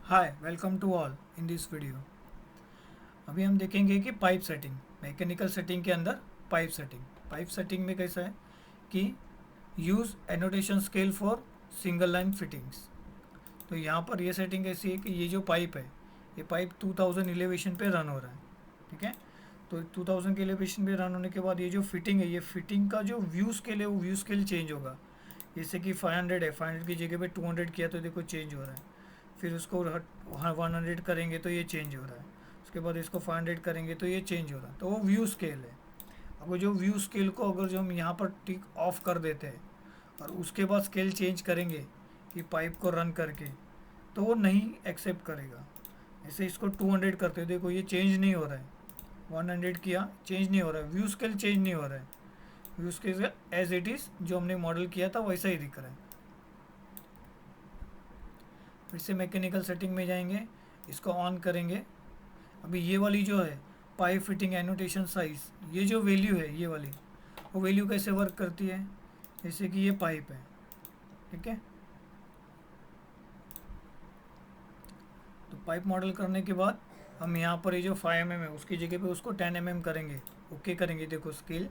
Hi welcome to all in this video. अभी हम देखेंगे कि पाइप सेटिंग, मैकेनिकल सेटिंग के अंदर पाइप सेटिंग में कैसा है कि use annotation scale for single line fittings. तो यहाँ पर ये सेटिंग ऐसी है कि ये जो पाइप है, ये पाइप 2000 एलिवेशन पे रन हो रहा है। ठीक है, तो 2000 के एलिवेशन पे रन होने के बाद ये जो फिटिंग है, ये फिटिंग का जो व्यू स्केल है वो व्यू स्केल चेंज होगा। जैसे कि 500 है, 500 की जगह पे 200 किया तो देखो चेंज हो रहा है। फिर उसको 100 करेंगे तो ये चेंज हो रहा है। उसके बाद इसको 500 करेंगे तो ये चेंज हो रहा है। तो वो व्यू स्केल है। अब जो व्यू स्केल को अगर जो हम यहाँ पर टिक ऑफ कर देते हैं और उसके बाद स्केल चेंज करेंगे कि पाइप को रन करके, तो वो नहीं एक्सेप्ट करेगा। जैसे इसको 200 करते हो, देखो ये चेंज नहीं हो रहा है। 100 किया, चेंज नहीं हो रहा है, व्यू स्केल चेंज नहीं हो रहा है। View scale as it is जो हमने मॉडल किया था वैसा ही दिख रहा है। फिर से मैकेनिकल सेटिंग में जाएंगे, इसको ऑन करेंगे। अभी ये वाली जो है पाइप फिटिंग एनोटेशन साइज, ये जो वैल्यू है ये वाली, वो वैल्यू कैसे वर्क करती है। जैसे कि ये पाइप है, ठीक है, तो पाइप मॉडल करने के बाद हम यहाँ पर ये जो 5 mm है उसकी जगह पे उसको 10 mm करेंगे। ओके करेंगे, देखो स्केल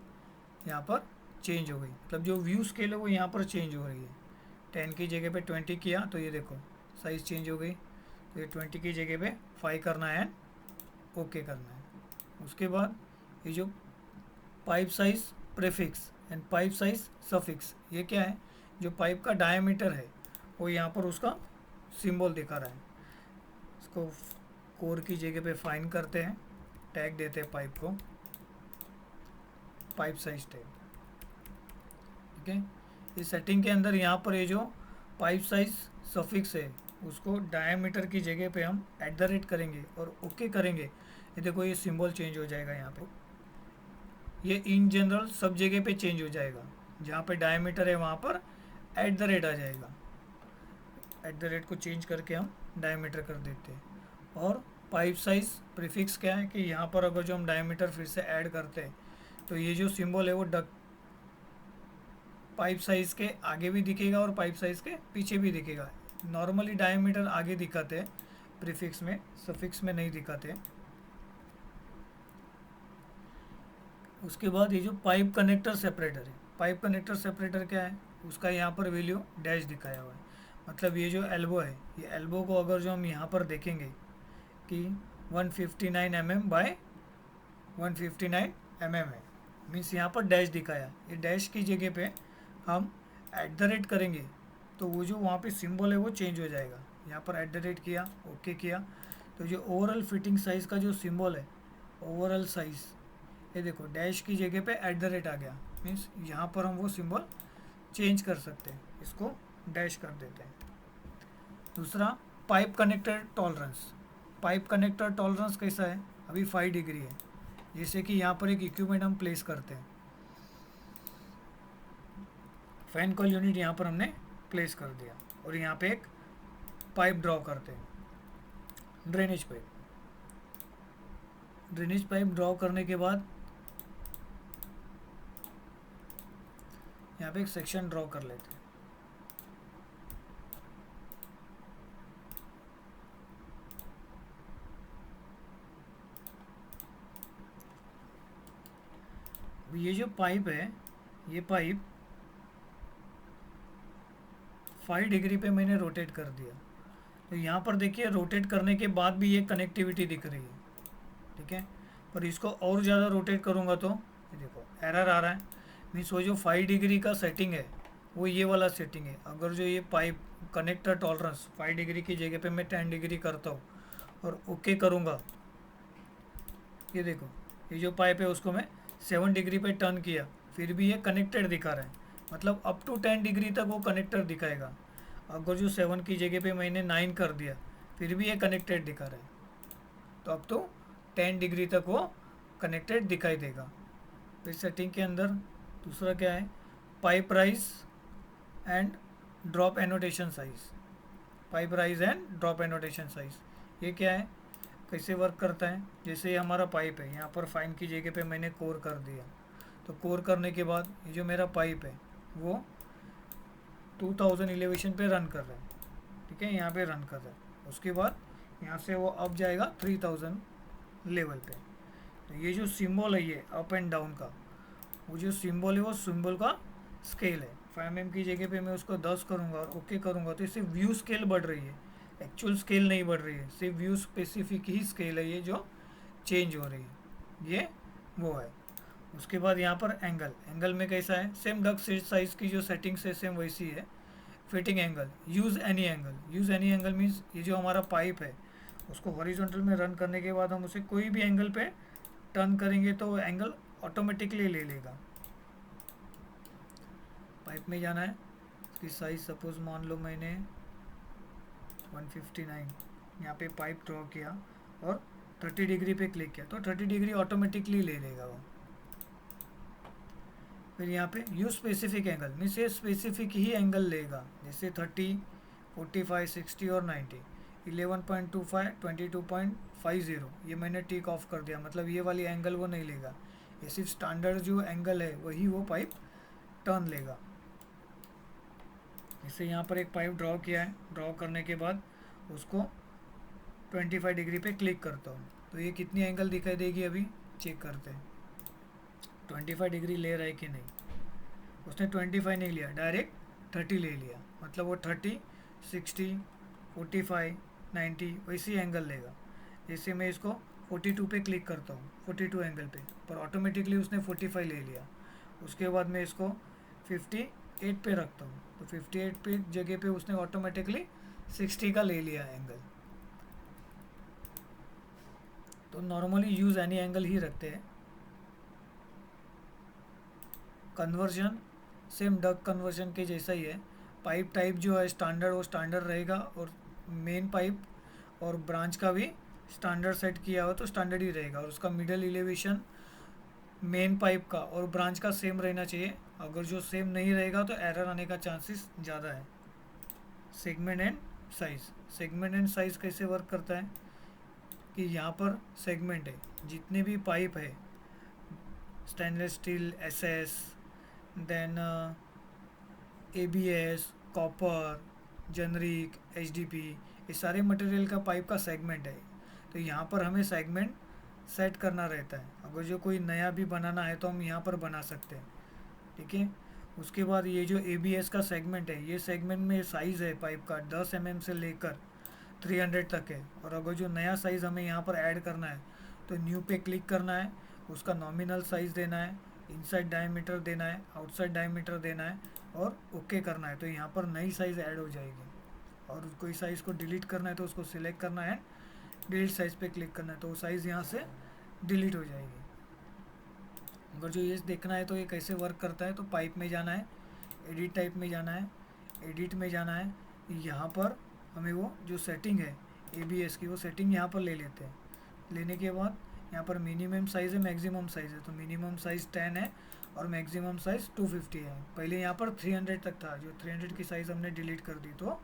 यहाँ पर चेंज हो गई, मतलब जो व्यू स्केल है वो यहाँ पर चेंज हो रही है। 10 की जगह पे 20 किया तो ये देखो साइज़ चेंज हो गई। तो ये 20 की जगह पे 5 करना है, ओके करना है। उसके बाद ये जो pipe size prefix and pipe size suffix, ये क्या है, जो पाइप का डायमीटर है वो यहाँ पर उसका सिंबल दिखा रहा है। इसको कोर की जगह पे फाइन करते हैं, टैग देते हैं पाइप को, पाइप साइज टैग। ठीक है, इस सेटिंग के अंदर यहाँ पर ये जो पाइप साइज सफिक्स है उसको डायमीटर की जगह पे हम @ करेंगे और ओके करेंगे। ये देखो ये सिंबल चेंज हो जाएगा यहाँ पे। ये इन जनरल सब जगह पे चेंज हो जाएगा, जहाँ पे डायमीटर है वहाँ पर @ आ जाएगा। @ को चेंज करके हम डायमीटर कर देते हैं। और पाइप साइज प्रीफिक्स क्या है कि यहाँ पर अगर जो हम डायमीटर फिर से ऐड करते हैं तो ये जो सिंबल है वो डक पाइप साइज़ के आगे भी दिखेगा और पाइप साइज़ के पीछे भी दिखेगा। नॉर्मली डायमीटर आगे दिखाते हैं प्रीफिक्स में, सफिक्स में नहीं दिखाते। उसके बाद ये जो पाइप कनेक्टर सेपरेटर है, पाइप कनेक्टर सेपरेटर क्या है, उसका यहाँ पर वैल्यू डैश दिखाया हुआ है। मतलब ये जो एल्बो है, ये एल्बो को अगर जो हम यहाँ पर देखेंगे कि 159 mm बाय 159 mm है, मीन्स यहाँ पर डैश दिखाया। ये डैश की जगह पे हम @ करेंगे तो वो जो वहाँ पे सिंबल है वो चेंज हो जाएगा। यहाँ पर @ किया, ओके किया, तो जो ओवरऑल फिटिंग साइज़ का जो सिंबल है, ओवरऑल साइज़, ये देखो डैश की जगह पे @ आ गया। मीन्स यहाँ पर हम वो सिंबल चेंज कर सकते हैं, इसको डैश कर देते हैं। दूसरा, pipe connector tolerance. Pipe connector tolerance कैसा है, अभी 5 डिग्री है। जैसे कि यहाँ पर एक इक्विपमेंट हम प्लेस करते हैं, फैन कॉल यूनिट यहाँ पर हमने प्लेस कर दिया और यहाँ पे एक पाइप ड्रॉ करते हैं, ड्रेनेज पाइप ड्रॉ करने के बाद यहाँ पे एक सेक्शन ड्रॉ कर लेते हैं। ये जो पाइप है, ये पाइप 5 डिग्री पे मैंने रोटेट कर दिया। तो यहाँ पर देखिए रोटेट करने के बाद भी ये कनेक्टिविटी दिख रही है, ठीक है। पर इसको और ज़्यादा रोटेट करूँगा तो ये देखो एरर आ रहा है। मीन्स वो जो 5 डिग्री का सेटिंग है वो ये वाला सेटिंग है। अगर जो ये पाइप कनेक्टर टॉलरेंस 5 डिग्री की जगह पे मैं 10 डिग्री करता हूँ और ओके करूँगा, ये देखो ये जो पाइप है उसको मैं 7 डिग्री पे टर्न किया, फिर भी ये कनेक्टेड दिखा रहा है। मतलब अप टू 10 डिग्री तक वो कनेक्टर दिखाएगा। अगर जो 7 की जगह पे मैंने 9 कर दिया फिर भी ये कनेक्टेड दिखा रहा है, तो अब तो 10 डिग्री तक वो कनेक्टेड दिखाई देगा। फिर सेटिंग के अंदर दूसरा क्या है, pipe rise and drop annotation size. Pipe rise and drop annotation size ये क्या है, कैसे वर्क करता है। जैसे ये हमारा पाइप है, यहाँ पर फाइन की जगह पे मैंने कोर कर दिया, तो कोर करने के बाद ये जो मेरा पाइप है वो 2000 एलिवेशन पे रन कर रहा है, ठीक है, यहाँ पे रन कर रहा है। उसके बाद यहाँ से वो अप जाएगा 3000 लेवल पे। तो ये जो सिंबल है ये अप एंड डाउन का, वो जो सिंबल है वो सिंबल का स्केल है। 5 mm की जगह पे मैं उसको 10 करूँगा और ओके करूँगा तो इससे व्यू स्केल बढ़ रही है, एक्चुअल स्केल नहीं बढ़ रही है, सिर्फ व्यू स्पेसिफिक ही स्केल है ये जो चेंज हो रही है, ये वो है। उसके बाद यहाँ पर एंगल, एंगल में कैसा है, सेम डक साइज की जो सेटिंग्स है सेम वैसी है। Fitting angle, use any angle, use any angle means ये जो हमारा पाइप है उसको हॉरिजॉन्टल में रन करने के बाद हम उसे कोई भी एंगल पे टर्न करेंगे तो वो एंगल ऑटोमेटिकली ले लेगा। पाइप में जाना है, इसकी साइज सपोज मान लो मैंने 159, यहाँ पे पाइप ड्रॉ किया और 30 डिग्री पे क्लिक किया तो 30 डिग्री ऑटोमेटिकली ले लेगा वो। फिर यहाँ पे यू स्पेसिफिक एंगल मीन्स ये स्पेसिफिक ही एंगल लेगा, जैसे 30, 45, 60 और 90, 11.25, 22.50 ये मैंने टिक ऑफ कर दिया, मतलब ये वाली एंगल वो नहीं लेगा, ये सिर्फ स्टैंडर्ड जो एंगल है वही वो पाइप टर्न लेगा। इससे यहाँ पर एक पाइप ड्रॉ किया है, ड्रॉ करने के बाद उसको 25 डिग्री पे क्लिक करता हूँ तो ये कितनी एंगल दिखाई देगी अभी चेक करते हैं। 25 डिग्री ले रहा है कि नहीं, उसने 25 नहीं लिया, डायरेक्ट 30 ले लिया, मतलब वो 30, 60, 45, 90 वैसी एंगल लेगा। जैसे मैं इसको 42 पे क्लिक करता हूँ, 42 एंगल पे, पर ऑटोमेटिकली उसने 45 ले लिया। उसके बाद मैं इसको 58 पे रखता हूँ तो 58 पे जगह पे उसने ऑटोमेटिकली 60 का ले लिया एंगल। तो नॉर्मली यूज़ एनी एंगल ही रखते हैं। कन्वर्जन सेम डक कन्वर्जन के जैसा ही है, पाइप टाइप जो है स्टैंडर्ड वो स्टैंडर्ड रहेगा और मेन पाइप और ब्रांच का भी स्टैंडर्ड सेट किया हो तो स्टैंडर्ड ही रहेगा, और उसका मिडल एलिवेशन मेन पाइप का और ब्रांच का सेम रहना चाहिए। अगर जो सेम नहीं रहेगा तो एरर आने का चांसेस ज़्यादा है। Segment and size, segment and size कैसे वर्क करता है कि यहाँ पर सेगमेंट है, जितने भी पाइप है stainless steel, SS, then ABS, copper, generic, HDP, ये सारे मटेरियल का पाइप का सेगमेंट है। तो यहाँ पर हमें सेगमेंट सेट करना रहता है, अगर जो कोई नया भी बनाना है तो हम यहाँ पर बना सकते हैं, ठीक है। उसके बाद ये जो एबीएस का सेगमेंट है, ये सेगमेंट में साइज़ है पाइप का 10 mm से लेकर 300 तक है, और अगर जो नया साइज़ हमें यहाँ पर ऐड करना है तो न्यू पे क्लिक करना है, उसका नॉमिनल साइज़ देना है, इनसाइड डायमीटर देना है, आउटसाइड डायमीटर देना है और ओके करना है, तो यहाँ पर नई साइज़ ऐड हो जाएगी। और कोई साइज़ को डिलीट करना है तो उसको सिलेक्ट करना है, डिलीट साइज़ पे क्लिक करना है तो वो साइज़ यहाँ से डिलीट हो जाएगी। अगर जो ये देखना है तो ये कैसे वर्क करता है तो पाइप में जाना है, एडिट टाइप में जाना है, एडिट में जाना है, यहाँ पर हमें वो जो सेटिंग है एबीएस की वो सेटिंग यहाँ पर ले लेते हैं। लेने के बाद यहाँ पर मिनिमम साइज़ है, मैक्सिमम साइज़ है, तो मिनिमम साइज़ 10 है और मैक्सिमम साइज़ 250 है। पहले यहाँ पर 300 तक था, जो 300 की साइज़ हमने डिलीट कर दी तो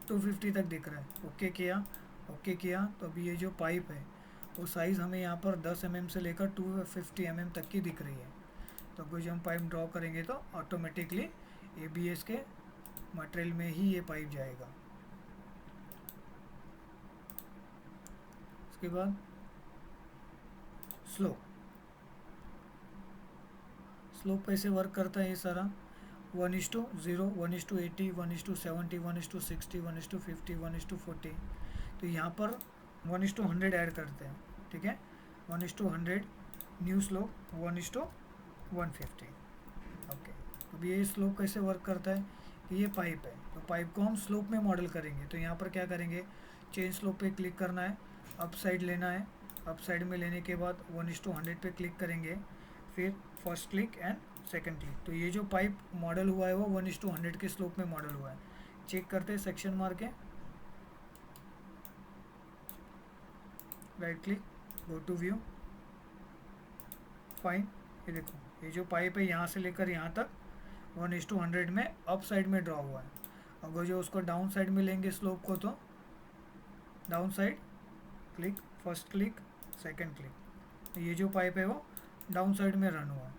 250 तक दिख रहा है। ओके किया, ओके किया तो अभी ये जो पाइप है वो साइज़ हमें यहाँ पर 10 mm से लेकर 250 mm तक की दिख रही है। तो कोई जो हम पाइप ड्रॉ करेंगे तो ऑटोमेटिकली एबीएस के मटेरियल में ही ये पाइप जाएगा। उसके बाद स्लोप, स्लोप कैसे वर्क करता है ये सारा 1:0, 1:80, 1:70, 1:60, 1:50, 1:40, तो यहाँ पर 1:100 ऐड करते हैं, ठीक है। 1:100 न्यू स्लोप 1:150। ओके, अब ये स्लोप कैसे वर्क करता है कि ये पाइप है तो पाइप को हम स्लोप में मॉडल करेंगे, तो यहाँ पर क्या करेंगे, चेंज स्लोप पे क्लिक करना है, अप साइड लेना है, अप साइड में लेने के बाद 1:100 पे क्लिक करेंगे, फिर first click and second click. तो ये जो पाइप मॉडल हुआ है वो 1:100 के स्लोप में मॉडल हुआ है। चेक करते हैं, सेक्शन मार के right click, go to view, fine. ये देखो ये जो पाइप है यहाँ से लेकर यहाँ तक 1:100 में अप साइड में ड्रॉ हुआ है। अगर जो उसको डाउन साइड में लेंगे स्लोप को तो down side click, first click, second click, ये जो पाइप है वो डाउन साइड में रन हुआ है।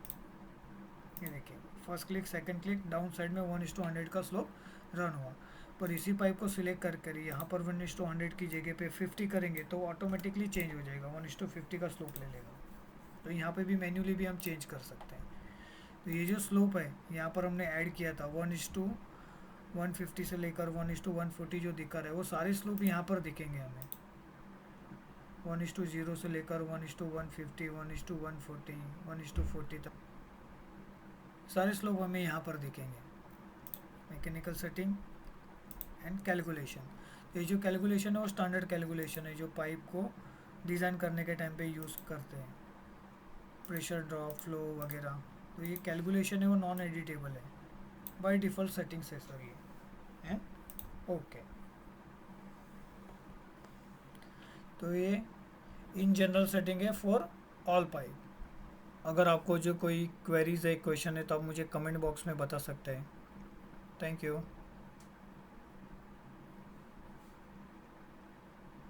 ये देखिए first click, second click, down side में 1:100 का स्लोप रन हुआ। पर इसी पाइप को सिलेक्ट कर यहाँ पर 1:100 की जगह पे 50 करेंगे तो ऑटोमेटिकली चेंज हो जाएगा, 1:50 का स्लोप ले लेगा। तो यहाँ पे भी मैन्युअली भी हम चेंज कर सकते हैं। तो ये जो स्लोप है यहाँ पर हमने ऐड किया था 1:150 से लेकर 1:140 जो दिखा रहा है वो सारे स्लोप यहाँ पर दिखेंगे हमें, 1:0 से लेकर 1:150, 1:140, 1:40 तक सारे स्लोप हमें यहाँ पर दिखेंगे। मैकेनिकल सेटिंग एंड कैलकुलेशन, ये जो कैलकुलेशन है वो स्टैंडर्ड कैलकुलेशन है जो पाइप को डिज़ाइन करने के टाइम पे यूज़ करते हैं, प्रेशर ड्रॉप, फ्लो वगैरह। तो ये कैलकुलेशन है वो नॉन एडिटेबल है, बाय डिफ़ॉल्ट सेटिंग्स है सर ये है। ओके, तो ये इन जनरल सेटिंग है फॉर ऑल पाइप। अगर आपको जो कोई क्वेरीज है, क्वेश्चन है तो आप मुझे कमेंट बॉक्स में बता सकते हैं। Thank you.